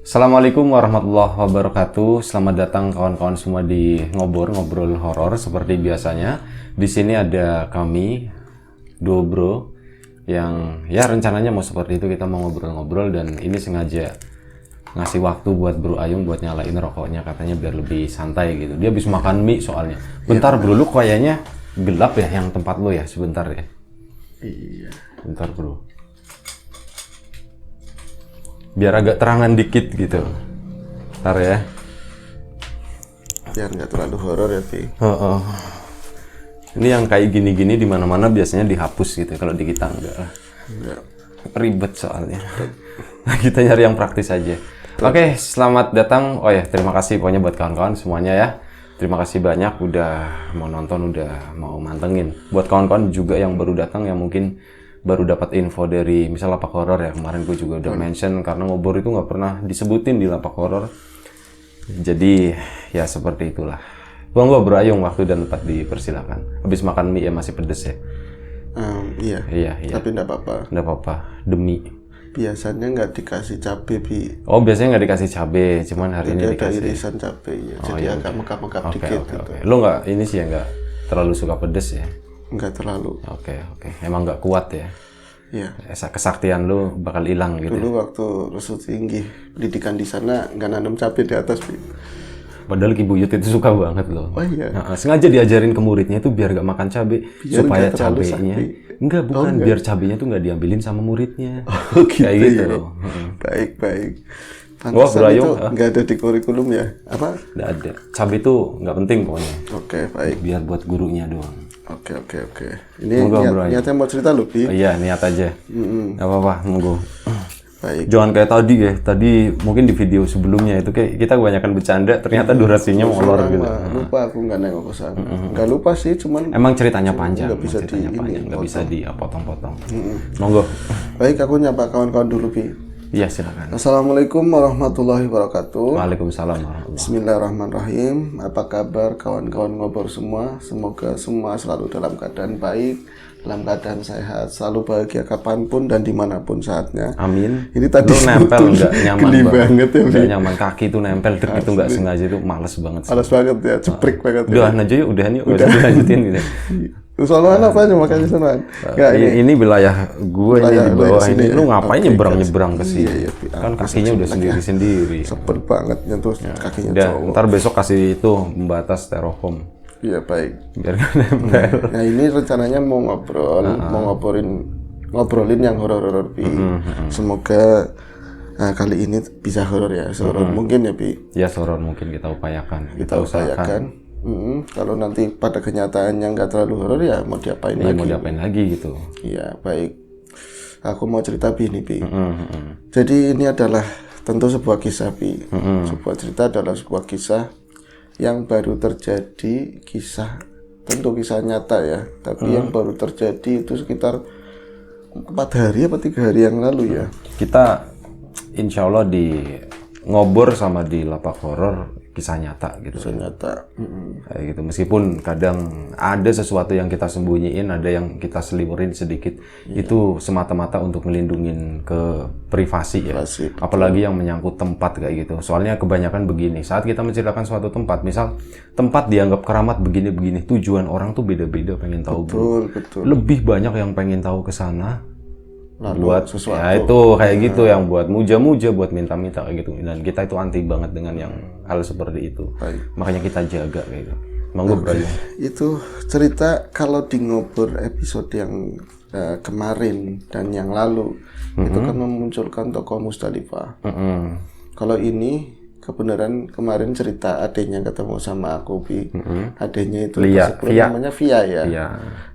Assalamualaikum warahmatullahi wabarakatuh. Selamat datang kawan-kawan semua di ngobrol horor seperti biasanya. Di sini ada kami dua bro yang ya rencananya mau seperti itu, kita mau ngobrol-ngobrol dan ini sengaja ngasih waktu buat Bro Ayung buat nyalain rokoknya, katanya biar lebih santai gitu. Dia habis makan mie soalnya. Bentar bro, lu kayaknya gelap ya yang tempat lu ya, sebentar ya. Iya. Bentar bro. Biar agak terangan dikit gitu. Ntar ya. Biar nggak terlalu horor ya, Pi. Oh. Ini yang kayak gini-gini di mana-mana biasanya dihapus gitu. Kalau di kita enggak lah. Enggak. Ribet soalnya. Nah, kita nyari yang praktis aja. Oke, selamat datang. Oh ya, terima kasih pokoknya buat kawan-kawan semuanya ya. Terima kasih banyak udah mau nonton, udah mau mantengin. Buat kawan-kawan juga yang baru datang yang mungkin baru dapat info dari misal lapak horor ya, kemarin gue juga udah mention karena ngobrol itu nggak pernah disebutin di lapak horor. Jadi ya seperti itulah. Monggo Bro Ayung, waktu dan tempat dipersilakan. Habis makan mie ya, masih pedes ya. Iya. Iya. Tapi nggak apa-apa. Nggak apa-apa, demi. Biasanya nggak dikasih cabai, Pi. Oh, biasanya nggak dikasih cabai, cuman hari Jadi ini ada dikasih. irisan cabai ya. Jadi iya, agak mekap-mekap dikit gitu. Oke. Lo nggak ini sih ya, nggak terlalu suka pedes ya? Nggak terlalu. Oke. Emang nggak kuat ya? Iya. Kesaktian lo bakal hilang gitu. Dulu waktu Rusut Tinggi pendidikan di sana nggak nanam cabai di atas, Pi. Padahal Ki Buyut itu suka banget loh. Oh iya. Nah, sengaja diajarin ke muridnya itu biar gak makan cabai supaya nggak terlalu cabainya sakti. bukan biar cabainya tuh nggak diambilin sama muridnya. Oh, gitu, Kayak gitu ya. loh. Baik. Wah, Pantesan Bro itu Ayung, nggak ada di kurikulum ya? Apa? Nggak ada. Cabai itu nggak penting pokoknya. Oke, baik. Biar buat gurunya doang. Oke. Ini Monggo, Bro Ayung. niatnya mau cerita loh, Pi. Oh, iya, niat aja. Nggak apa-apa, monggo. Baik. Jangan kayak tadi ya. Tadi mungkin di video sebelumnya itu kayak kita kebanyakan bercanda, ternyata durasinya molor gitu. Lupa aku nggak nengok ke sana. Nggak lupa sih, cuman Emang ceritanya panjang, nggak bisa nggak bisa dipotong-potong. Monggo. baik, aku nyapa kawan-kawan dulu, Pi. Iya, silakan. Assalamualaikum warahmatullahi wabarakatuh. Waalaikumsalam warahmatullahi. Bismillahirrahmanirrahim. Apa kabar kawan-kawan ngobrol semua? Semoga semua selalu dalam keadaan baik, dalam keadaan sehat, selalu bahagia kapanpun dan dimanapun saatnya. Amin. Ini tadi Lu nempel nggak nyaman geli banget ya, Nggak Pi. nyaman, kaki tuh nempel dek itu nggak sengaja itu males banget sih. Males banget ya, ceprik banget ya. Udahan aja yuk, udahan yuk, udah dilanjutin gitu. Soalan apa aja makanya soalan? Nggak, Ini wilayah gue ini di bawah sini ini. ya. Lu ngapain Oke, nyebrang-nyebrang ke sini? Iya, Pi. Kan kakinya udah sendiri-sendiri. Sebel banget nyentuh kakinya Udah, cowok. ntar besok kasih itu membatas styrofoam. Iya, baik. Biar nggak nempel. Nah, ini rencananya mau ngobrolin yang horor-horor, Pi. Semoga kali ini bisa horor ya, horor mungkin ya, Pi. Ya, soror mungkin kita upayakan. Kita upayakan. Kalau nanti pada kenyataannya nggak terlalu horor ya mau diapain Iya, lagi? mau diapain lagi gitu. Iya, baik. Aku mau cerita, Pi, nih, Pi. Jadi ini adalah tentu sebuah kisah, Pi. Sebuah cerita adalah sebuah kisah yang baru terjadi, tentu kisah nyata ya, tapi yang baru terjadi itu sekitar 4 hari apa 3 hari yang lalu ya. Kita insya Allah di ngobor sama di lapak horor kisah nyata gitu. Kisah nyata. Kayak gitu. Meskipun kadang ada sesuatu yang kita sembunyiin, ada yang kita selimurin sedikit, itu semata-mata untuk melindungin ke privasi ya. Privasi, Apalagi yang menyangkut tempat kayak gitu. Soalnya kebanyakan begini, saat kita menceritakan suatu tempat, misal tempat dianggap keramat begini-begini, tujuan orang tuh beda-beda pengen tahu. Betul. Lebih banyak yang pengen tahu ke sana Lalu buat sesuatu. ya itu kayak gitu, yang buat muja-muja, buat minta-minta kayak gitu, dan kita itu anti banget dengan yang hal seperti itu. Baik. Makanya kita jaga kayak gitu. Monggo Bro Ayung. Itu cerita kalau di ngobor episode yang kemarin dan yang lalu itu kan memunculkan tokoh Musdalifah. Kalau ini kebenaran kemarin cerita adenya ketemu sama aku, Bi. Adenya itu Via. namanya Via ya. Iya.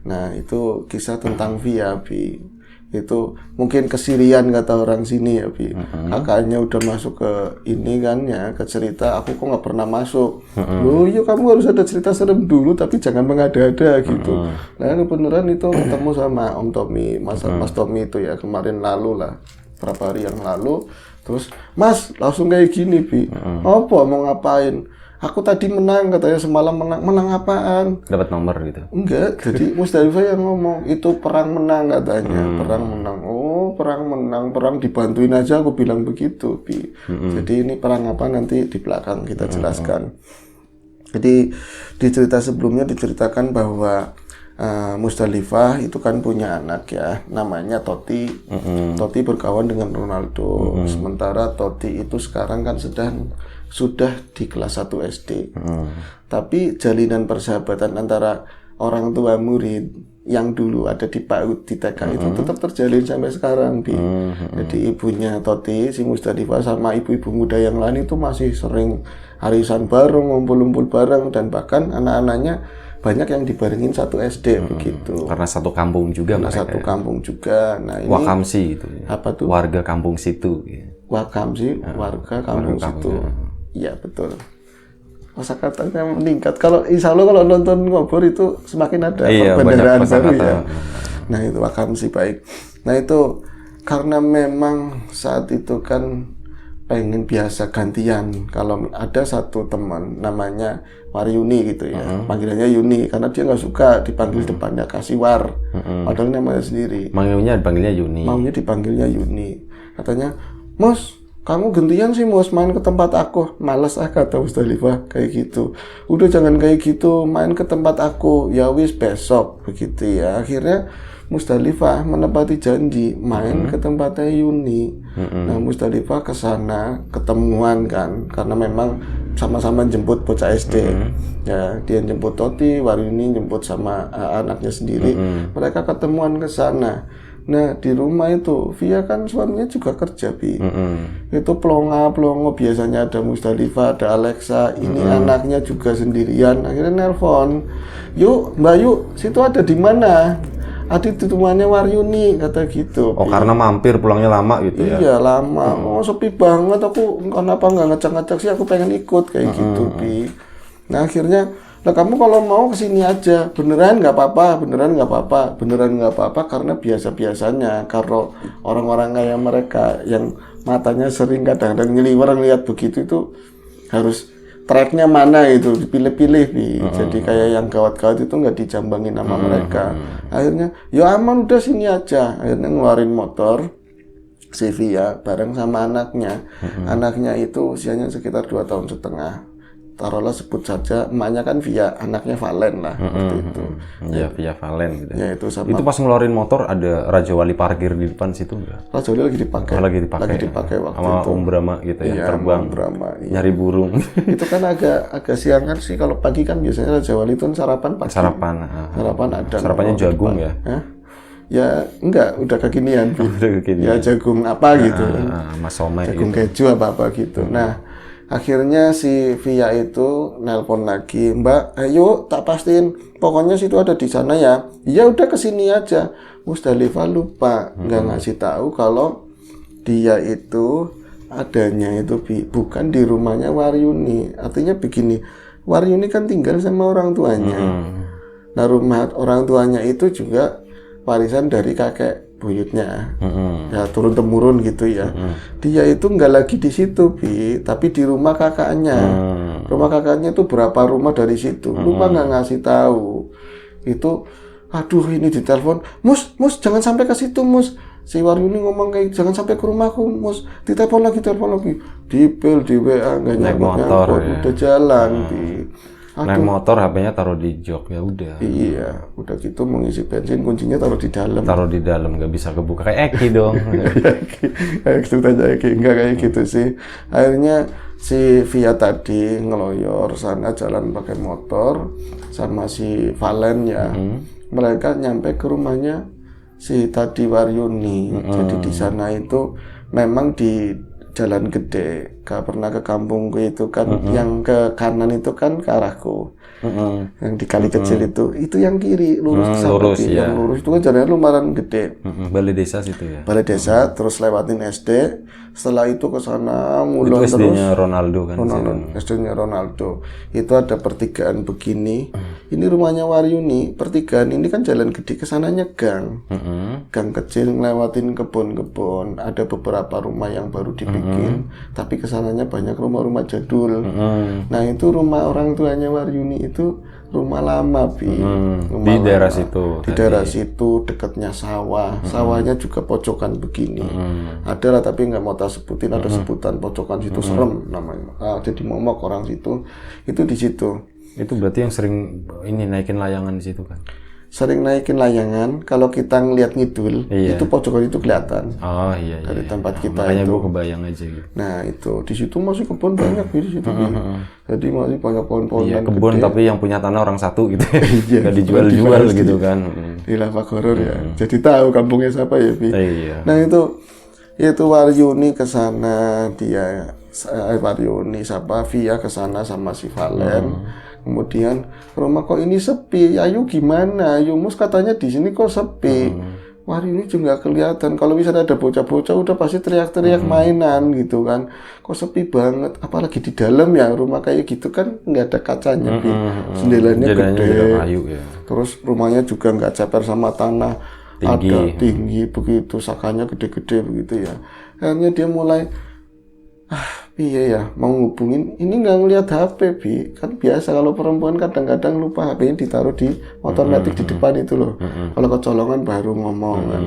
Nah, itu kisah tentang Via, Bi. Itu mungkin kesirian kata orang sini ya, Bi. Kakaknya udah masuk ke ini kan ya, ke cerita, aku kok nggak pernah masuk. Loh, iya kamu harus ada cerita serem dulu tapi jangan mengada-ada gitu. Nah, beneran itu ketemu sama Om Tommy, Mas Tommy itu ya, kemarin lalu lah, berapa hari yang lalu. Terus, Mas, langsung kayak gini, Bi. Apa mau ngapain? Aku tadi menang, katanya semalam menang. Menang apaan? Dapat nomor gitu. Enggak, jadi Musdalifah yang ngomong itu perang menang katanya. Perang menang. Oh perang menang, perang dibantuin aja aku bilang begitu, Bi. Jadi ini perang apa nanti di belakang kita jelaskan. Jadi di cerita sebelumnya diceritakan bahwa Musdalifah itu kan punya anak ya, namanya Totti. Totti berkawan dengan Ronaldo. Sementara Totti itu sekarang kan sudah di kelas 1 SD. Tapi jalinan persahabatan antara orang tua murid yang dulu ada di PAUD di TK itu tetap terjalin sampai sekarang, Bi. Jadi ibunya Totti, si Musdalifah sama ibu-ibu muda yang lain itu masih sering arisan bareng, ngumpul-ngumpul bareng, dan bahkan anak-anaknya banyak yang dibarengin satu SD begitu. Karena satu kampung juga. Karena satu kampung juga. Nah ini Wakamsi itu. Apa tuh? Warga kampung situ. Wakamsi, warga kampung situ. Iya betul. Kosakatanya meningkat. Kalau insya Allah kalau nonton Ngobor itu semakin ada pembenaran baru ya. Nah itu Wakamsi baik. Nah itu karena memang saat itu kan pengen biasa gantian. Kalau ada satu teman namanya Waryuni gitu ya, panggilannya Yuni karena dia nggak suka dipanggil depannya Kasiwar, padahal namanya sendiri. Dipanggilnya Yuni. Maunya dipanggilnya Yuni. Katanya, Mus, kamu gantian sih Mus main ke tempat aku. Males kata Musdalifah kayak gitu. Udah jangan kayak gitu, main ke tempat aku. Ya wis besok begitu ya. Akhirnya Musdalifah menepati janji main ke tempatnya Yuni. Nah Musdalifah ke sana ketemuan kan karena memang sama-sama jemput bocah SD. Ya, dia jemput Totti, Waryuni jemput sama anaknya sendiri. Mereka ketemuan ke sana. Nah, di rumah itu Via kan suaminya juga kerja, Bi. Itu pelongo biasanya ada Musdalifah, ada Alexa, ini anaknya juga sendirian. Akhirnya nelpon. Yuk, Mbak Yuk, situ ada di mana? Ada di rumahnya Waryuni, kata gitu. Oh, karena mampir pulangnya lama gitu ya? Iya, lama. Oh, sepi banget. Aku kenapa nggak ngecek-ngecek sih? Aku pengen ikut kayak gitu, Bi. Nah, akhirnya, lah kamu kalau mau kesini aja. Beneran nggak apa-apa, beneran nggak apa-apa, beneran nggak apa-apa. Karena biasa-biasanya, kalau orang-orang kayak mereka yang matanya sering kadang-kadang nyeliwer ngeliat begitu itu harus tracknya mana itu dipilih-pilih, Bi. Jadi kayak yang gawat-gawat itu nggak dijambangin sama mereka. Akhirnya ya aman udah sini aja. Akhirnya ngeluarin motor si Via bareng sama anaknya. Anaknya itu usianya sekitar 2,5 tahun. Taruhlah sebut saja emaknya kan Via, anaknya Valen lah seperti itu. Iya, Via Valen gitu. Ya itu sama. Itu pas ngeluarin motor ada Raja Wali parkir di depan situ enggak? Raja Wali lagi dipakai. Lagi dipakai waktu sama itu. Om Brahma gitu ya, iya, terbang. Om Brahma, iya. Nyari burung. Itu kan agak siangan sih, kalau pagi kan biasanya Raja Wali itu sarapan pagi. Sarapan ada. Sarapannya jagung ya? Ya enggak, udah kekinian. Udah kekinian. Ya jagung apa gitu. Mas somai jagung gitu. keju apa gitu. Nah, akhirnya si Via itu nelpon lagi, Mbak, ayo tak pastiin, pokoknya situ ada di sana ya. Ya udah kesini aja. Musdalifah lupa nggak ngasih tahu kalau dia itu adanya itu bukan di rumahnya Waryuni. Artinya begini, Waryuni kan tinggal sama orang tuanya. Nah rumah orang tuanya itu juga warisan dari kakek buyutnya, ya turun temurun gitu ya. Dia itu nggak lagi di situ, Bi, tapi di rumah kakaknya. Rumah kakaknya itu berapa rumah dari situ. Lupa nggak ngasih tahu. Itu, aduh ini ditelepon, Mus jangan sampai ke situ, Mus. Si Waryuni ngomong kayak jangan sampai ke rumahku, Mus. Ditelepon lagi, di bel, di WA nggak nyambut, ya. Udah jalan, Bi. Naik motor, HP-nya taruh di jok, ya udah. Iya, udah gitu mau ngisi bensin, kuncinya taruh di dalam. Taruh di dalam, nggak bisa kebuka. Kayak Eki dong. Kayak ceritanya Eki, enggak kayak gitu sih. Akhirnya si Via tadi ngeloyor sana jalan pakai motor sama si Valen ya. Mereka nyampe ke rumahnya si tadi Waryuni. Jadi di sana itu memang di Jalan Gede, gak pernah ke kampungku itu kan, yang ke kanan itu kan ke arahku, yang di kali kecil itu yang kiri lurus, lurus ya. Yang lurus itu kan jalannya lumayan gede. Balai desa situ ya. Balai desa, terus lewatin SD, setelah itu ke sana mulai terus. Itu SD-nya Ronaldo kan. SD-nya Ronaldo. Itu ada pertigaan begini. Ini rumahnya Waryuni. Pertigaan ini kan jalan gede, kesananya gang. Gang kecil ngelewatin kebun-kebun. Ada beberapa rumah yang baru dibangun. bikin, tapi kesananya banyak rumah-rumah jadul. Nah itu rumah orang tuanya Waryuni itu rumah lama, Bi. Rumah Di daerah lama. situ. Di daerah situ, dekatnya sawah. Sawahnya juga pojokan begini. Ada lah, tapi nggak mau tak sebutin. Ada sebutan pojokan situ, serem namanya. Jadi momok orang situ. Itu di situ. Itu berarti yang sering ini naikin layangan di situ kan? Sering naikin layangan. Kalau kita ngeliat ngidul, itu pojokan itu kelihatan. Oh iya. Dari tempat kita makanya itu. gue kebayang aja gitu. Nah itu di situ masih kebun banyak di situ. Jadi masih banyak pohon-pohon Iya, yang kebun gede. tapi yang punya tanah orang satu gitu. Iya, Gak dijual-jual gitu kan. Di Lava Horor ya. Jadi tahu kampungnya siapa ya, Bi. Iya. Nah itu Waryuni ke sana, dia Waryuni siapa Via ke sana sama si Valen. Kemudian rumah kok ini sepi, Ayu gimana? Yumus katanya di sini kok sepi. Waryuni juga kelihatan. Kalau misalnya ada bocah-bocah udah pasti teriak-teriak mainan gitu kan. Kok sepi banget. Apalagi di dalam ya rumah kayak gitu kan nggak ada kacanya, Bi. Jendelanya gede. Kayu ya. Terus rumahnya juga nggak ceper sama tanah. Tinggi. Ada tinggi begitu, sakanya gede-gede begitu ya. Akhirnya dia mulai iya ya, mau ngubungin, ini nggak ngeliat HP, Bi. Kan biasa kalau perempuan kadang-kadang lupa HP-nya ditaruh di motor metik di depan itu loh. Kalau kecolongan baru ngomong kan.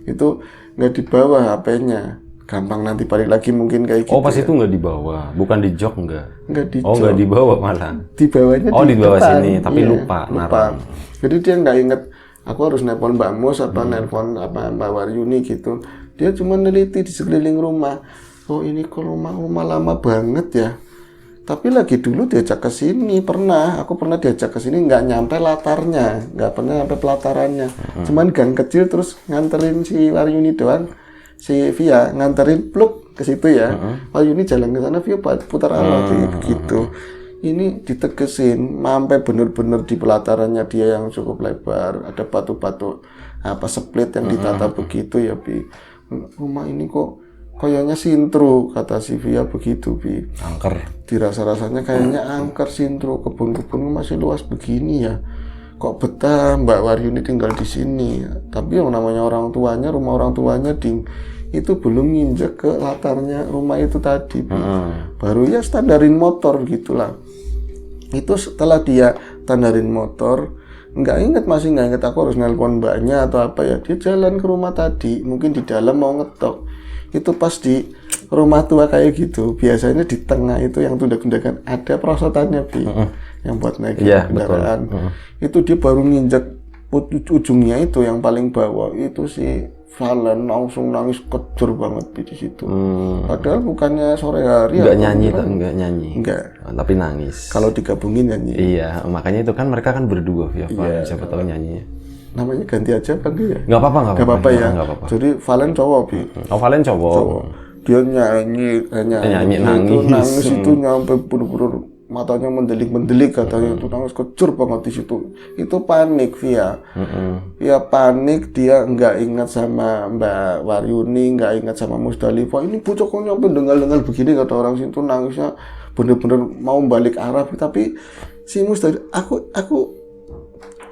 Itu nggak dibawa HP-nya. Gampang nanti balik lagi mungkin kayak gitu. Oh pas itu nggak dibawa, bukan di jok nggak? Nggak di Oh nggak dibawa malah. Dibawanya di bawah depan. sini, tapi Iya, lupa naruh. Jadi dia nggak inget, aku harus nelpon Mbak Mus apa nelpon apa Mbak Waryuni gitu. Dia cuma neliti di sekeliling rumah. Oh ini kok rumah lama banget ya. Tapi lagi dulu diajak ke sini aku pernah diajak ke sini nggak nyampe latarnya, nggak pernah nyampe pelatarannya. Cuman gang kecil terus nganterin si Waryuni doang, si Via nganterin pluk ke situ ya. Waryuni jalan ke sana, Via putar arah gitu. Ini ditegesin, sampai bener-bener di pelatarannya dia yang cukup lebar, ada batu-batu split yang ditata begitu ya, Bi. Rumah ini kok kayaknya sintro, kata si Via begitu, Bi. Angker. Dirasa-rasanya kayaknya angker sintro, kebun-kebun masih luas begini ya. Kok betah Mbak Waryuni tinggal di sini. Tapi yang namanya orang tuanya, rumah orang tuanya itu belum nginjek ke latarnya rumah itu tadi, Bi. Baru ya standarin motor gitulah. Itu setelah dia tandarin motor, masih nggak inget aku harus nelpon mbaknya atau apa ya. Dia jalan ke rumah tadi, mungkin di dalam mau ngetok. Itu pas di rumah tua kayak gitu, biasanya di tengah itu yang tunda-tundakan ada perosotannya, Bi, yang buat naik kendaraan. Itu dia baru nginjak ujungnya itu yang paling bawah itu si Valen langsung nangis kejer banget, Bi, di situ. Padahal bukannya sore hari. Nggak nyanyi. Enggak. Tapi nangis. Kalau digabungin nyanyi. Iya, makanya itu kan mereka kan berdua, Via. Siapa tahu nyanyinya. Namanya ganti aja kan ya? Nggak apa-apa ya. Nggak apa-apa. Jadi Valen cowok, Bi. Oh Valen cowok. Dia nyanyi nangis itu nyampe bener-bener matanya mendelik katanya itu nangis kecur banget di situ. Itu panik Via. Ya panik, dia nggak ingat sama Mbak Waryuni, nggak ingat sama Musdalifah. Ini bocah kok nyampe dengal-dengal begini, kata orang situ, nangisnya bener-bener mau balik arah. Tapi si Musdalifah, aku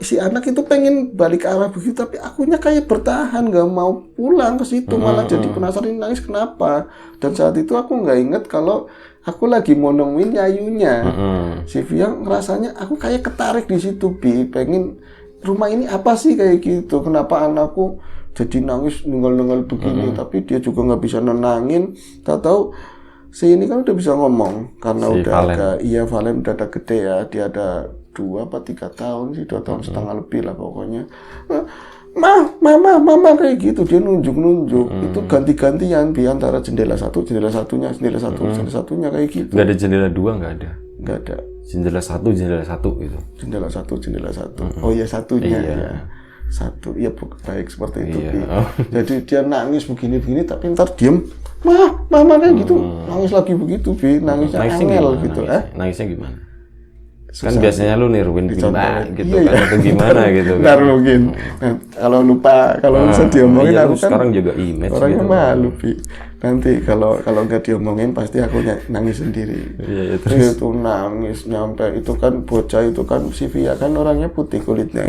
si anak itu pengen balik arah begitu, tapi akunya kayak bertahan, nggak mau pulang ke situ, malah jadi penasaran nangis kenapa. Dan saat itu aku nggak inget kalau aku lagi mau nemuin Yayunya. Si Via ngerasanya aku kayak ketarik di situ, Bi, pengen rumah ini apa sih kayak gitu, kenapa anakku jadi nangis nenggal-nenggal begini. Tapi dia juga nggak bisa nenangin. Tahu si ini kan udah bisa ngomong karena si udah Valen. Valen udah ada gede ya, dia ada 2 apa 3 tahun sih, 2 tahun setengah lebih lah pokoknya. Mama kayak gitu, dia nunjuk. Itu ganti-gantian Bi, antara jendela satunya kayak gitu. Nggak ada jendela 2, nggak ada. Nggak ada. Jendela satu gitu. Jendela satu. Oh iya, satunya ya. Satu, ya baik seperti itu. Bi. Jadi dia nangis begini tapi ntar diem. Mama kayak gitu, nangis lagi begitu, Bi. Nangisnya angel gitu. Nangisnya gimana? Kan biasanya lu niruin Bimba gitu kan, atau gimana gitu kan. Ntar mungkin. Nah, kalau lupa, kalau bisa diomongin aku kan sekarang juga image orangnya gitu. malu, Bi. Nanti kalau nggak diomongin pasti aku nangis sendiri. Iya, terus itu nangis nyampe itu kan bocah itu kan si Via kan orangnya putih kulitnya,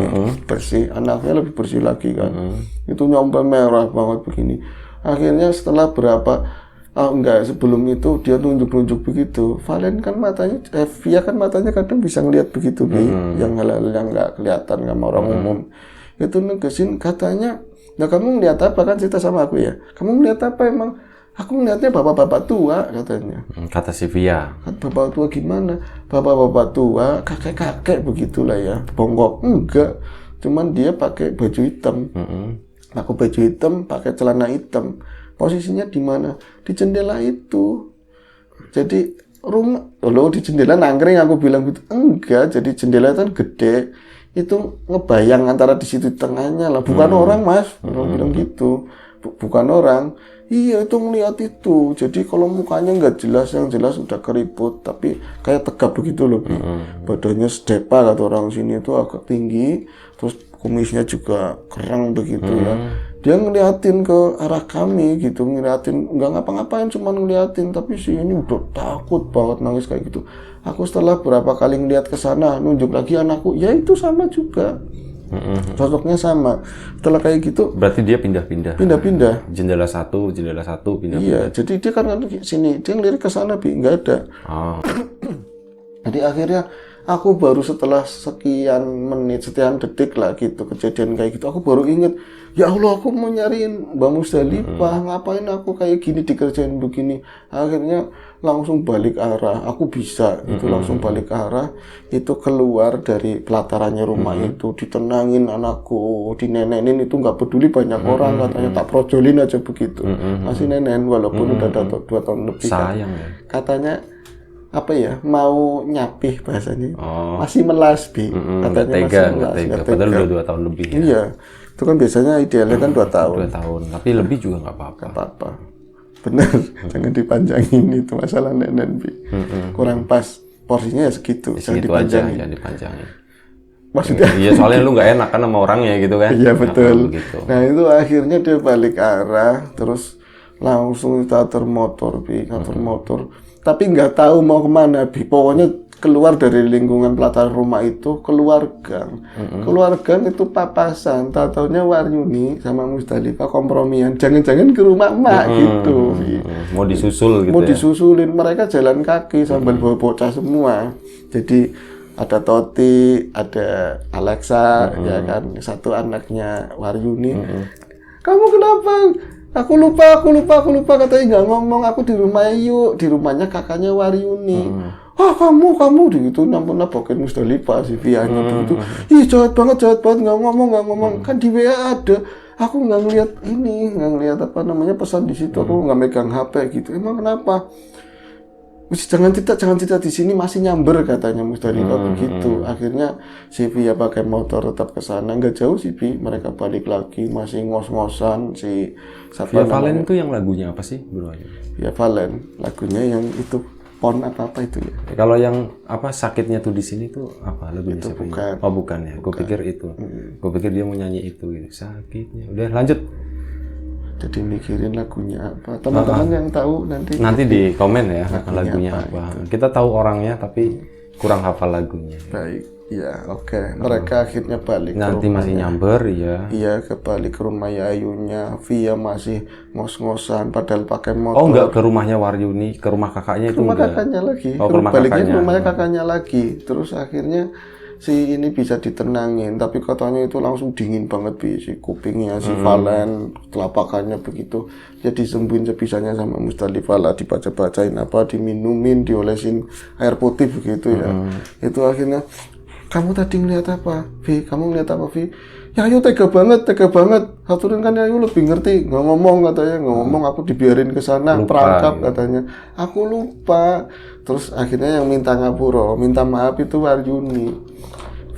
bersih, anaknya lebih bersih lagi kan. Itu nyampe merah banget begini. Akhirnya setelah berapa Oh enggak, sebelum itu dia nunjuk-nunjuk begitu. Valen kan matanya, Via kan matanya kadang bisa ngelihat begitu, Bi. Yang hal-hal yang nggak kelihatan sama orang umum. Itu negesin katanya, nah kamu ngeliat apa kan cerita sama aku ya? Kamu ngeliat apa emang? Aku ngeliatnya bapak-bapak tua katanya. Kata si Via. Bapak tua gimana? Bapak-bapak tua, kakek-kakek begitulah ya. Bongkok enggak. Cuman dia pakai baju hitam. Aku baju hitam, pakai celana hitam. Posisinya di mana? Di jendela itu. Jadi rumah, loh di jendela nangkring aku bilang gitu. Enggak, jadi jendela itu kan gede. Itu ngebayang antara di situ tengahnya lah. Bukan orang, Mas. Aku bilang gitu. Bukan orang. Iya, itu ngeliat itu. Jadi kalau mukanya nggak jelas, yang jelas udah keriput, tapi kayak tegap begitu loh. Badannya sedepa kata orang sini itu agak tinggi, terus kumisnya juga kerang begitu ya. Dia ngeliatin ke arah kami gitu, ngeliatin, nggak ngapa-ngapain, cuma ngeliatin, tapi si ini udah takut banget nangis kayak gitu. Aku setelah berapa kali ngeliat ke sana, nunjuk lagi anakku, ya itu sama juga. Sosoknya sama. Setelah kayak gitu, berarti dia pindah-pindah. Jendela satu, pindah-pindah. Iya, jadi dia kan sini, dia ngelirik ke sana, Bi, nggak ada. Jadi akhirnya aku baru setelah sekian menit, sekian detik lah gitu, kejadian kayak gitu, aku baru inget, ya Allah, aku mau nyariin Mbak Musdalifah, ngapain aku kayak gini dikerjain begini. Akhirnya langsung balik arah, aku bisa itu langsung balik arah, itu keluar dari pelatarannya rumah itu, ditenangin anakku, dinenenin, itu nggak peduli banyak orang, katanya tak projolin aja begitu. Masih nenen walaupun udah 2 tahun lebih. Sayang kan. ya. Katanya apa ya, mau nyapih bahasanya, masih melas, Bi. Katanya tega, masih melas, tega. Padahal udah 2 tahun lebih ya. Iya, itu kan biasanya idealnya kan 2 tahun. 2 tahun, tapi lebih juga nggak apa-apa. Nggak apa-apa. Bener, jangan dipanjangin, itu masalah nenen, Bi. Kurang pas, porsinya ya segitu, jangan dipanjangin. Jangan dipanjangin. Maksudnya? Iya, soalnya lu nggak enak kan sama orangnya gitu kan. Iya betul. Gitu. Nah itu akhirnya dia balik arah, terus langsung starter motor, Bi, starter motor. Tapi nggak tahu mau kemana, Bi. Pokoknya keluar dari lingkungan pelataran rumah itu, keluar gang. Keluar gang itu papasan, taunya Waryuni sama Musdalifah kompromian. Jangan-jangan ke rumah emak gitu. Mau disusul gitu. Mau disusulin, mereka jalan kaki sambil bawa bocah semua. Jadi ada Toti, ada Alexa, ya kan, satu anaknya Waryuni. Kamu kenapa? Aku lupa, katanya nggak ngomong, aku di rumah yuk, di rumahnya kakaknya Waryuni. Kamu gitu, nabokin Musdalifah si Via-nya begitu. Ih, jahat banget, nggak ngomong. Kan di WA ada, aku nggak ngeliat apa namanya pesan di situ, aku nggak megang HP gitu. Emang kenapa? Jangan cerita di sini, masih nyamber katanya Musdalifah begitu. Akhirnya si Via pakai motor tetap ke sana, nggak jauh sih, Bi. Mereka balik lagi, masih ngos-ngosan si Via Valen itu yang lagunya apa sih, Bro? Via Valen, lagunya yang itu Pon apa itu ya. Kalau yang apa sakitnya tuh di sini tuh apa lagunya? Itu bukan. Oh bukan ya, gue pikir itu. Gue pikir dia mau nyanyi itu gitu. Sakitnya. Udah lanjut. Jadi mikirin lagunya apa. Teman-teman yang tahu nanti di komen ya lagunya apa. Kita tahu orangnya tapi kurang hafal lagunya. Baik. Ya, oke. Mereka akhirnya balik nanti ke rumahnya. Masih nyamber ya. Iya, balik ke rumah Ayunya. Via masih ngos-ngosan padahal pakai motor. Oh, enggak ke rumahnya Waryuni, ke rumah kakaknya itu. Ke rumah kakaknya lagi. Oh, ke rumah baliknya kakaknya. Ke rumahnya kakaknya lagi. Terus akhirnya si ini bisa ditenangin, tapi katanya itu langsung dingin banget, Bi. Si kupingnya si Valen, telapakannya begitu. Jadi sembuhin sebisanya sama Musdalifah lah, dibaca-bacain apa, diminumin, diolesin air putih begitu ya. Itu akhirnya, kamu tadi ngeliat apa, Vi? Kamu ngeliat apa, Vi? Ya Ayu tega banget. Haturin kan Ayu lebih ngerti, nggak ngomong katanya, nggak ngomong, aku dibiarin ke sana, perangkap katanya. Aku lupa. Terus akhirnya yang minta ngapura, minta maaf itu Waryuni.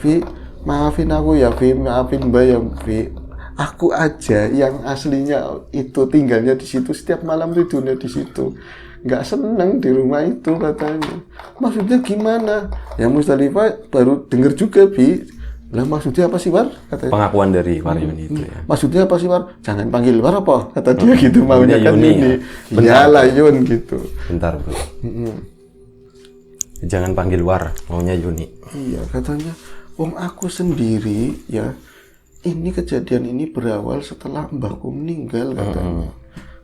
Vi, maafin aku ya, Vi, maafin Mbak ya, Vi. Aku aja yang aslinya itu tinggalnya di situ, setiap malam tidurnya di situ. Nggak seneng di rumah itu katanya. Maksudnya gimana? Ya Musdalifah baru denger juga, Bi. Lah maksudnya apa sih, War? Katanya. Pengakuan dari Waryuni itu ya. Maksudnya apa sih, War? Jangan panggil War apa? Kata dia gitu, maunya kan Yuni, ini. ya? Iyalah Yun gitu. Bentar, Bro. Jangan panggil War, maunya Yuni. Iya, katanya, wong aku sendiri ya. Ini kejadian ini berawal setelah mbahku meninggal katanya.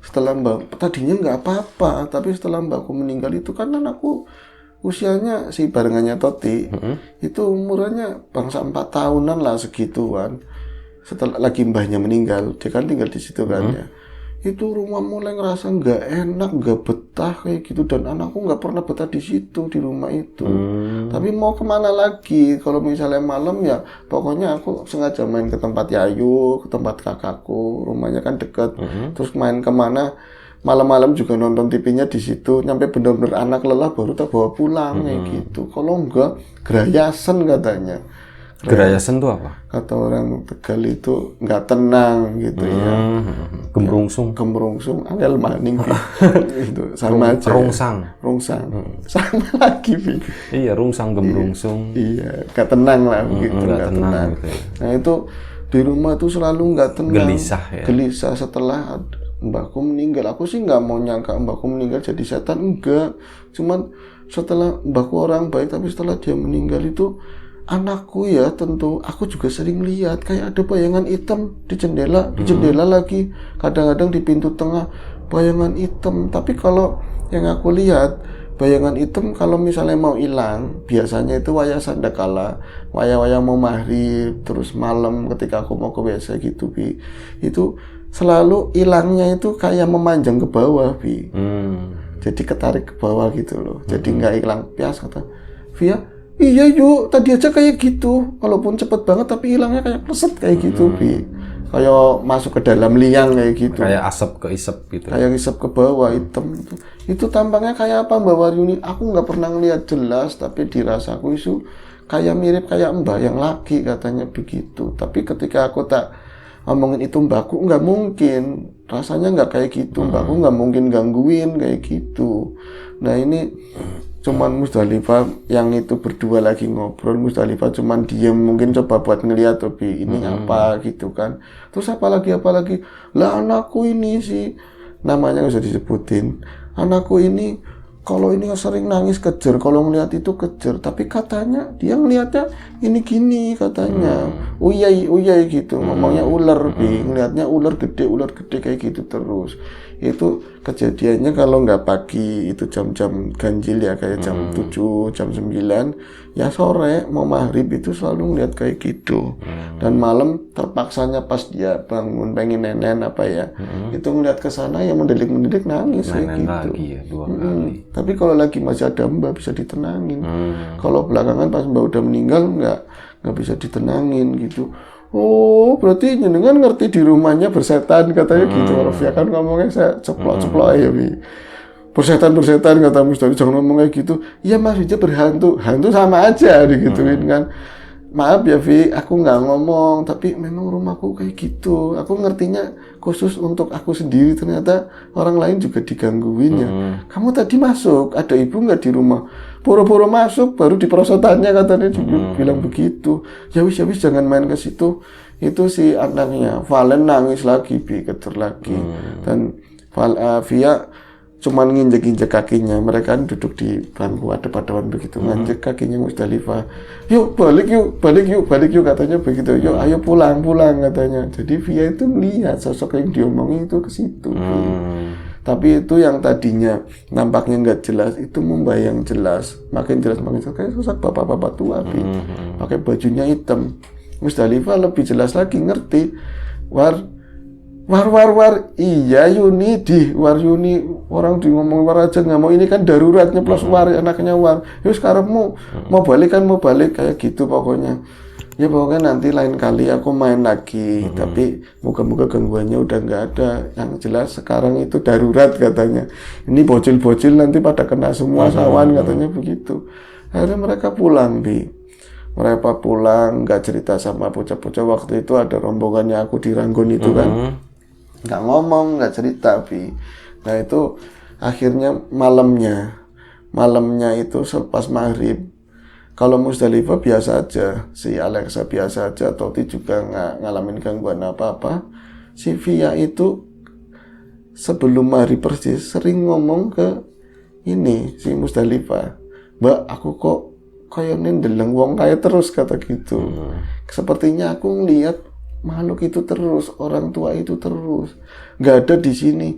setelah tadinya nggak apa-apa, tapi setelah mbakku meninggal itu kan anakku usianya si barengannya Toti itu umurnya bangsa 4 tahunan lah segituan. Setelah lagi mbahnya meninggal, dia kan tinggal di situ kan ya. Itu rumah mulai ngerasa nggak enak, nggak betah kayak gitu, dan anakku nggak pernah betah di situ di rumah itu. Tapi mau kemana lagi? Kalau misalnya malam ya, pokoknya aku sengaja main ke tempat Yayu, ke tempat kakakku, rumahnya kan deket. Terus main kemana? Malam-malam juga nonton TV-nya di situ. Nyampe bener-bener anak lelah baru tak bawa pulang kayak gitu. Kalau enggak, gerayasan katanya. Gerayasan tuh apa? Kata orang Tegal itu nggak tenang gitu ya. Gemrungsung. Gemrungsung, angel maning itu sama aja. Rungsang. Sama lagi Bi. Iya, rungsang gemrungsung. Iya, nggak tenang lah begitu, nggak tenang. Gitu ya. Nah itu di rumah tuh selalu nggak tenang. Gelisah ya. Gelisah setelah mbakku meninggal. Aku sih nggak mau nyangka mbakku meninggal jadi setan, enggak. Cuman setelah mbakku orang baik, tapi setelah dia meninggal itu anakku ya tentu aku juga sering lihat kayak ada bayangan hitam di jendela lagi, kadang-kadang di pintu tengah bayangan hitam. Tapi kalau yang aku lihat bayangan hitam kalau misalnya mau hilang biasanya itu wayah sandakala, wayah mau maghrib, terus malam ketika aku mau ke WC gitu Bi, itu selalu hilangnya itu kayak memanjang ke bawah Bi. Jadi ketarik ke bawah gitu loh, jadi nggak hilang pias. Kata Via, iya yuk, tadi aja kayak gitu, walaupun cepet banget tapi hilangnya kayak kleset kayak gitu Bi, kayak masuk ke dalam liang kayak gitu, kayak asap ke isep gitu, kayak isep ke bawah hitam itu tampangnya kayak apa Mbak Waryuni, aku nggak pernah ngeliat jelas, tapi dirasaku itu kayak mirip kayak mbah yang lagi katanya begitu. Tapi ketika aku tak ngomongin itu mbakku, nggak mungkin, rasanya nggak kayak gitu, mbakku nggak mungkin gangguin kayak gitu. Nah ini cuman Musdalifah yang itu berdua lagi ngobrol, Musdalifah cuman diem, mungkin coba buat ngeliat Bi ini apa gitu kan. Terus apa lagi lah anakku ini sih, namanya nggak usah disebutin, anakku ini kalau ini sering nangis kejer, kalau ngeliat itu kejer, tapi katanya dia ngeliatnya ini gini katanya, uyai gitu, ngomongnya ular Bi, ngeliatnya ular gede kayak gitu terus. Itu kejadiannya kalau nggak pagi itu jam-jam ganjil ya, kayak jam 7, jam 9, ya sore mau maghrib itu selalu ngeliat kayak gitu. Dan malam terpaksanya pas dia bangun pengen nenen apa ya, itu ngeliat ke sana ya mendelik nangis kayak gitu. Lagi ya, 2 kali. Tapi kalau lagi masih ada mbak bisa ditenangin. Kalau belakangan pas mbak udah meninggal nggak bisa ditenangin gitu. Oh, berarti jenengan ngerti di rumahnya bersetan katanya gitu. Rafia kan ngomongnya saya ceplok ya Bi. Bersetan kata Mustari, jangan ngomong kayak gitu. Iya maksudnya berhantu sama aja digituin kan. Maaf ya Vi, aku nggak ngomong, tapi memang rumahku kayak gitu. Aku ngertinya khusus untuk aku sendiri, ternyata orang lain juga digangguin ya. Kamu tadi masuk, ada ibu nggak di rumah? Poro-poro masuk, baru di perosotannya katanya juga bilang begitu. Ya wis jangan main ke situ. Itu si anaknya Valen nangis lagi, Bi, keter lagi. Dan Via cuman nginjek kakinya. Mereka kan duduk di bangku adep-adepan begitu, nginjek kakinya Musdalifah. Yuk balik yuk katanya begitu. Yuk ayo pulang katanya. Jadi Via itu melihat sosok yang diomongin itu ke situ. Tapi itu yang tadinya nampaknya nggak jelas itu membayang jelas, makin jelas kayak sosok bapak-bapak tua Bi. Pakai bajunya hitam. Musdalifah lebih jelas lagi ngerti. War, iya Yuni orang di ngomong war aja nggak mau, ini kan daruratnya plus war, anaknya war. Yuk sekarang mau balik kayak gitu pokoknya. Ya pokoknya nanti lain kali aku main lagi, tapi moga-moga gangguannya udah nggak ada. Yang jelas sekarang itu darurat katanya. Ini bocil-bocil nanti pada kena semua sawan katanya begitu. Akhirnya mereka pulang Bi. Mereka pulang nggak cerita sama bocah-bocah. Waktu itu ada rombongannya aku di Ranggon itu kan. Nggak ngomong, nggak cerita Bi. Nah itu akhirnya malamnya itu selepas maghrib, kalau Musdalifah biasa aja, si Alexa biasa aja, Toti juga nggak ngalamin gangguan apa-apa. Si Via itu sebelum maghrib persis sering ngomong ke ini si Musdalifah, Mbak aku kok kayak ndeleng wong kayak terus kata gitu. Sepertinya aku ngeliat makhluk itu terus, orang tua itu terus, nggak ada di sini.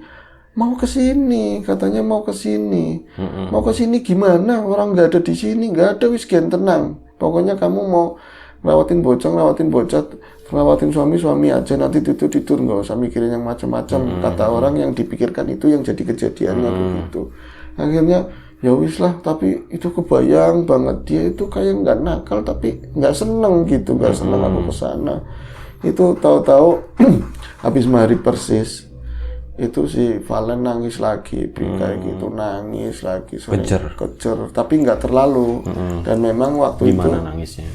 mau ke sini, katanya mau ke sini. Mau ke sini gimana? Orang nggak ada di sini, nggak ada, wis gen tenang. Pokoknya kamu mau ngelawatin bocah, ngelawatin suami aja, nanti tidur nggak usah mikirin yang macam-macam. Kata orang yang dipikirkan itu yang jadi kejadiannya begitu. Akhirnya ya wis lah, tapi itu kebayang banget dia itu kayak nggak nakal tapi nggak seneng gitu, nggak seneng aku kesana. Itu tahu-tahu habis maghrib persis itu si Valen nangis lagi, kayak gitu, nangis lagi, kejer, tapi nggak terlalu. Dan memang waktu Gimana itu nangisnya?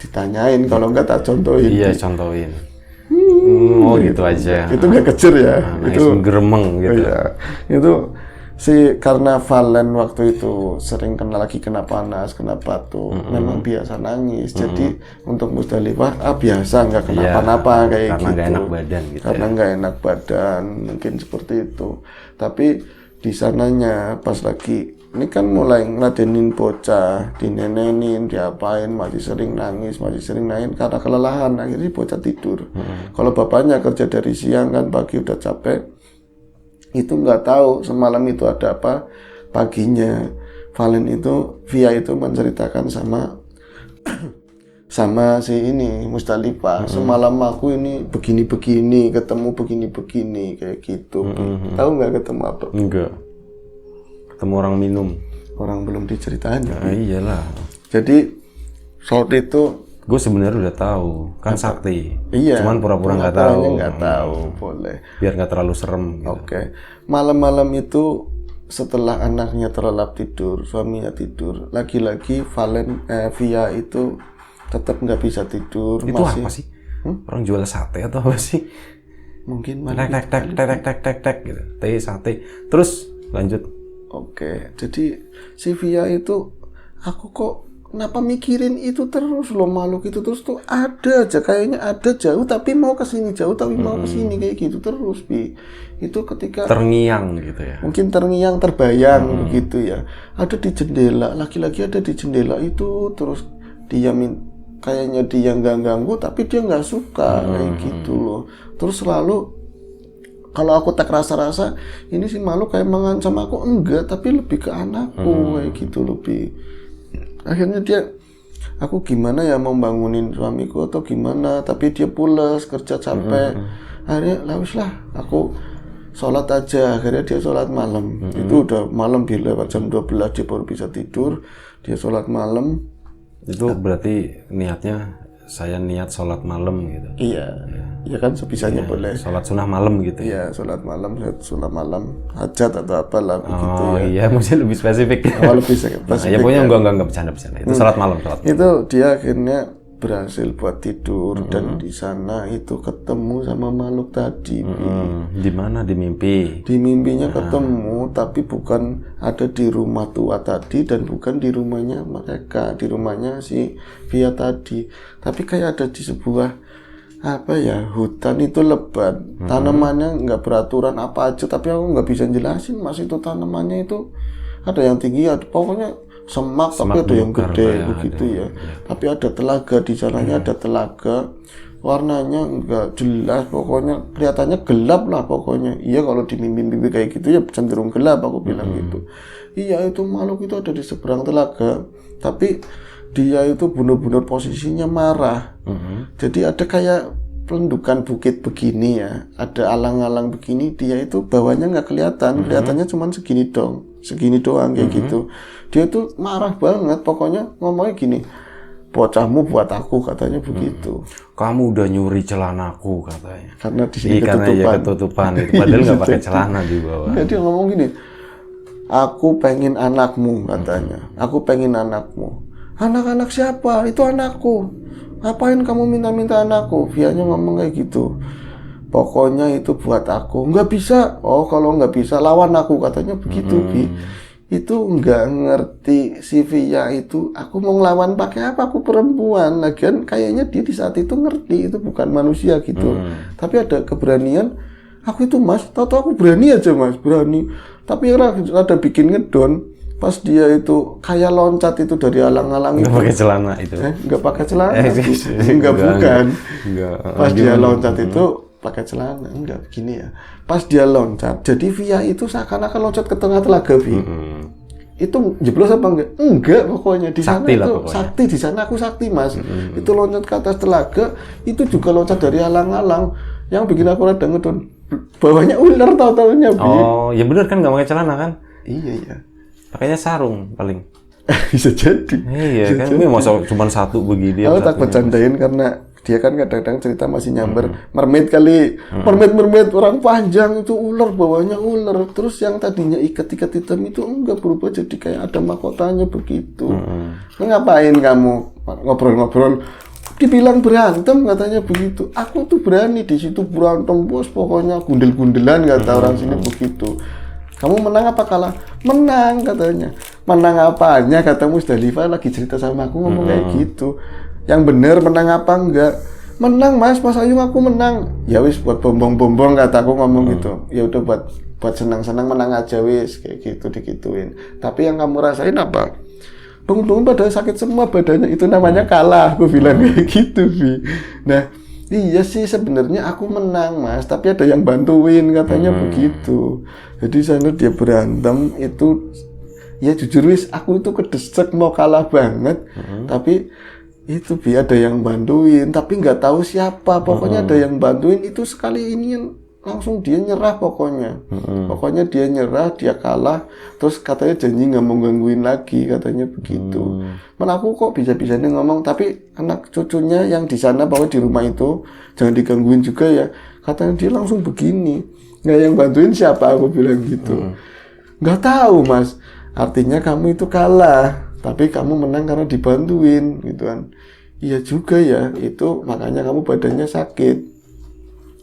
ditanyain, kalau nggak tak contohin. Iya, contohin. Oh gitu aja. Itu nggak kejer ya, itu geremeng gitu. Iya, itu karena Valen waktu itu sering kena panas, kena batuk, memang biasa nangis. Jadi untuk Musdalifah biasa, nggak kenapa-napa kayak karena gitu. Nggak enak badan gitu. Karena nggak enak badan, mungkin seperti itu. Tapi di sananya pas lagi ini kan mulai ngeladenin bocah, dinenenin, diapain, masih sering nangis karena kelelahan. Akhirnya bocah tidur. Kalau bapaknya kerja dari siang kan, pagi udah capek. Itu nggak tahu semalam itu ada apa. Paginya Via itu menceritakan sama si ini Musdalifah, semalam aku ini begini ketemu begini kayak gitu. Tahu nggak ketemu apa? Enggak, ketemu orang minum. Orang belum diceritain. Iyalah, jadi saat itu gue sebenarnya udah tahu kan sakti. Iya, cuman pura-pura nggak tahu. Nggak tahu, boleh. Biar nggak terlalu serem. Gitu. Oke. Malam-malam itu setelah anaknya terlelap tidur, suaminya tidur, lagi-lagi Via itu tetap nggak bisa tidur. Itu masih apa sih? Orang jual sate atau apa sih? Mungkin tek gitu. Teh sate. Terus lanjut. Oke. Jadi si Via itu, aku kok kenapa mikirin itu terus loh, makhluk itu terus tuh ada aja, kayaknya ada jauh tapi mau ke sini, jauh tapi mau ke sini, kayak gitu terus, Bi. Itu ketika terngiang gitu ya. Mungkin terngiang, terbayang begitu ya. Ada di jendela, laki-laki ada di jendela itu terus dia kayaknya dia nggak ganggu tapi dia nggak suka kayak gitu loh. Terus selalu kalau aku tak rasa-rasa ini si makhluk kayak mengancam aku, enggak, tapi lebih ke anakku kayak gitu lebih. Akhirnya aku gimana ya mau bangunin suamiku atau gimana, tapi dia pules, kerja capek. Akhirnya lah, aku sholat aja. Akhirnya dia sholat malam. Itu udah malam, lewat jam 12 dia baru bisa tidur. Dia sholat malam. Itu berarti niatnya saya niat sholat malam gitu. Iya, iya kan sebisanya boleh. Sholat sunnah malam gitu. Iya, sholat malam, hajat atau apalah begitu ya. Oh iya, mungkin lebih spesifik. Lebih spesifik. Ya pokoknya enggak bercanda. Itu sholat malam. Itu dia akhirnya berhasil buat tidur dan di sana itu ketemu sama makhluk tadi. Di mana? Di mimpi? Di mimpinya ketemu, tapi bukan ada di rumah tua tadi dan bukan di rumahnya mereka, di rumahnya si Via tadi, tapi kayak ada di sebuah hutan itu lebat, tanamannya nggak beraturan apa aja, tapi aku nggak bisa jelasin mas. Itu tanamannya itu ada yang tinggi, ada pokoknya semak tapi ada yang gede begitu ya. Tapi ada telaga di sananya, ada telaga, warnanya nggak jelas, pokoknya kelihatannya gelap lah pokoknya. Iya, kalau di mimpi-mimpi kayak gitu ya cenderung gelap, aku bilang gitu. Iya, itu makhluk itu ada di seberang telaga, tapi dia itu benar-benar posisinya marah. Jadi ada kayak pelendukan bukit begini ya, ada alang-alang begini, dia itu bawahnya nggak kelihatan, kelihatannya cuma segini doang kayak gitu. Dia itu marah banget, pokoknya ngomongnya gini, bocahmu buat aku, katanya begitu. Kamu udah nyuri celanaku, katanya. Karena di sini ketutupan gitu. Padahal nggak pakai celana di bawah. Dia ngomong gini, aku pengen anakmu, katanya. Aku pengen anakmu. Anak-anak siapa? Itu anakku. Ngapain kamu minta-minta anakku? Vianya ngomong kayak gitu. Pokoknya itu buat aku. Nggak bisa. Oh, kalau nggak bisa lawan aku, katanya begitu. Itu nggak ngerti si Via itu. Aku mau ngelawan pakai apa? Aku perempuan. Lagian kayaknya dia di saat itu ngerti itu bukan manusia gitu. Tapi ada keberanian. Aku itu mas, tahu-tahu aku berani aja mas, berani. Tapi ada bikin ngedon. Pas dia itu kayak loncat itu dari alang-alang itu. Nggak pakai celana itu. Nggak pakai celana. Nggak bukan. Pas dia loncat itu pakai celana. Enggak, begini ya. Pas dia loncat, jadi Via itu seakan-akan loncat ke tengah telaga, Vi. Itu jeblos apa enggak? Enggak, pokoknya di sana Sakti lah itu pokoknya. sakti, di sana aku sakti, Mas. Itu loncat ke atas telaga, itu juga loncat dari alang-alang. Yang bikin aku rada ngedon, bawahnya ular tahu-taunya, Vi. Oh, ya bener kan nggak pakai celana kan? Iya. Pakainya sarung paling. Bisa jadi. Iya kan, ini masa cuma satu begini. Aku tak bercandain karena dia kan kadang-kadang cerita masih nyamber mermaid kali, mermaid orang panjang itu ular, bawahnya ular, terus yang tadinya ikat-ikat hitam itu enggak berubah jadi kayak ada mahkotanya begitu. Ngapain kamu ngobrol-ngobrol? Dibilang berantem katanya begitu. Aku tuh berani di situ berantem, bos, pokoknya gundel-gundelan kata orang sini begitu. Kamu menang apa kalah? Menang katanya. Menang apanya? Kata Musdalifah lagi cerita sama aku ngomong kayak gitu. Yang bener menang apa enggak? Menang, Mas Ayung, aku menang. Ya wis buat bombong-bombong kata aku ngomong gitu. Ya udah buat senang-senang menang aja wis kayak gitu digituin. Tapi yang kamu rasain apa? Bangun-bangun pada sakit semua badannya, itu namanya kalah, aku bilang kayak gitu, Vi. Nah, iya sih sebenarnya aku menang, Mas, tapi ada yang bantuin katanya begitu. Jadi sana dia berantem itu, ya jujur wis aku itu kedesek mau kalah banget, tapi itu Vi ada yang bantuin, tapi nggak tahu siapa. Pokoknya ada yang bantuin itu sekali ini langsung dia nyerah pokoknya. Pokoknya dia nyerah, dia kalah, terus katanya janji nggak mau gangguin lagi, katanya begitu. Mana aku kok bisa-bisanya ngomong, tapi anak cucunya yang di sana bahwa di rumah itu jangan digangguin juga ya. Katanya dia langsung begini, nggak yang bantuin siapa, aku bilang gitu. Nggak tahu, Mas. Artinya kamu itu kalah, tapi kamu menang karena dibantuin, gitu kan. Iya juga ya, itu makanya kamu badannya sakit.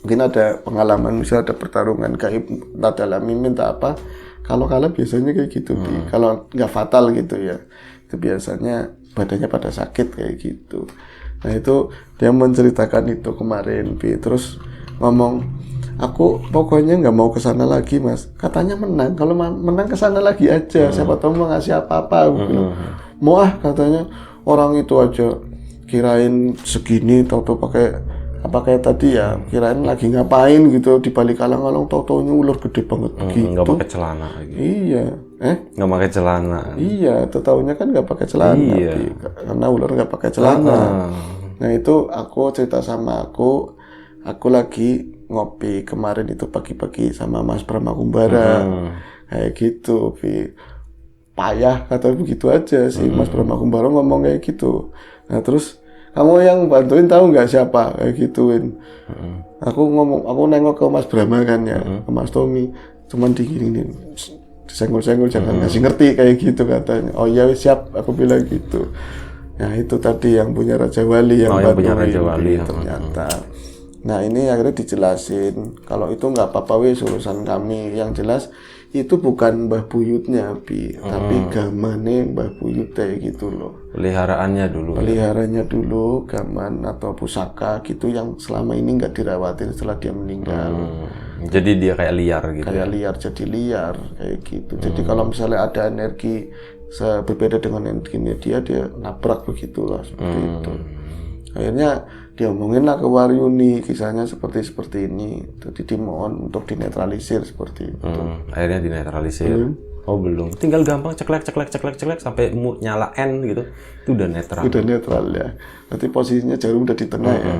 Mungkin ada pengalaman, misalnya ada pertarungan gaib, entah dalam mimpi, entah apa. Kalau kalah biasanya kayak gitu, kalau nggak fatal gitu ya, itu biasanya badannya pada sakit kayak gitu. Nah itu dia menceritakan itu kemarin, Bi. Terus ngomong, aku pokoknya nggak mau kesana lagi, Mas. Katanya menang, kalau menang kesana lagi aja. Siapa tahu mau ngasih apa-apa, aku bilang. Mau katanya orang itu aja kirain segini, tahu-tahu pakai apa kayak tadi ya, kirain lagi ngapain gitu di balik alang-alang, tau-taunya ular gede banget begitu. Nggak pakai celana lagi. Iya, Nggak pakai celana. iya, taunya kan nggak pakai celana, Iya. karena ular nggak pakai celana. Nah itu aku cerita sama aku lagi ngopi kemarin itu pagi-pagi sama Mas Brahma Kumbara, kayak gitu, Vi. Payah kata begitu aja sih, Mas Brahma Kumbara ngomong kayak gitu. Nah terus kamu yang bantuin tahu nggak siapa kayak gituin. Aku nengok ke Mas Brahma kan ya, ke Mas Tommy, cuman digini-gini, disenggol-senggol, jangan ngasih ngerti kayak gitu katanya. Oh iya siap, aku bilang gitu. Nah itu tadi yang punya Raja Wali yang bantuin, punya Raja Wali ternyata. Nah ini akhirnya dijelasin kalau itu nggak apa-apa wis urusan kami, yang jelas itu bukan Mbah Buyutnya, Bi, tapi gamane Mbah Buyut kayak gitu loh. Peliharaannya dulu. Peliharanya dulu, gaman atau pusaka gitu yang selama ini nggak dirawatin setelah dia meninggal. Jadi dia kayak liar gitu. Kayak liar, jadi liar kayak gitu. Jadi kalau misalnya ada energi berbeda dengan energinya dia nabrak begitulah seperti itu. Akhirnya diomongin lah ke Waryuni, kisahnya seperti ini. Jadi dimohon untuk dinetralisir seperti itu. Akhirnya dinetralisir. Oh belum, tinggal gampang ceklek sampai nyala N gitu, itu udah netral. Udah netral ya. Berarti posisinya jarum udah di tengah ya.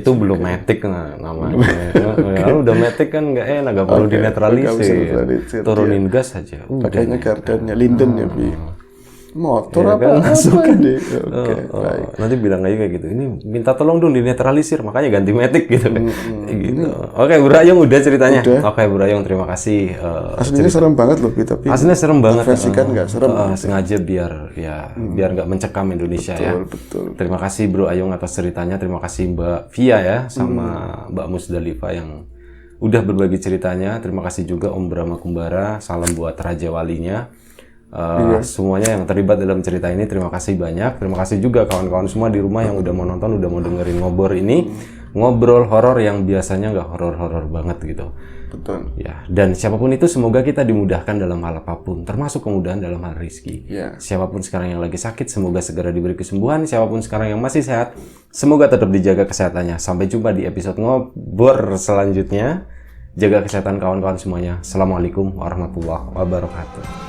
Itu belum matic namanya. Kalau udah matic kan nggak enak, nggak perlu dinetralisir. Turunin gas aja. Pakainya gardannya Linden ya, Bi. Motor Ya, apa ini? Nanti bilang aja kayak gitu, ini minta tolong dong dinetralisir, makanya ganti matic gitu. Gitu. Oke, Bu Rayong udah ceritanya. Oke, Bu Rayong, terima kasih. Aslinya serem banget loh, tapi aslinya serem banget. Versikan nggak serem. Sengaja biar nggak mencekam Indonesia. Betul. Terima kasih Bro Ayung atas ceritanya. Terima kasih Mbak Via ya sama Mbak Musdalifah yang udah berbagi ceritanya. Terima kasih juga Om Brahma Kumbara. Salam buat Raja Walinya. Semuanya yang terlibat dalam cerita ini terima kasih banyak. Terima kasih juga kawan-kawan semua di rumah yang udah mau nonton, udah mau dengerin ngobor ini. ngobrol horor yang biasanya nggak horor-horor banget gitu. Betul. Ya, dan siapapun itu semoga kita dimudahkan dalam hal apapun, termasuk kemudahan dalam hal rezeki. Ya. Siapapun sekarang yang lagi sakit, semoga segera diberi kesembuhan. Siapapun sekarang yang masih sehat, semoga tetap dijaga kesehatannya. Sampai jumpa di episode ngobrol selanjutnya. Jaga kesehatan kawan-kawan semuanya. Assalamualaikum warahmatullahi wabarakatuh.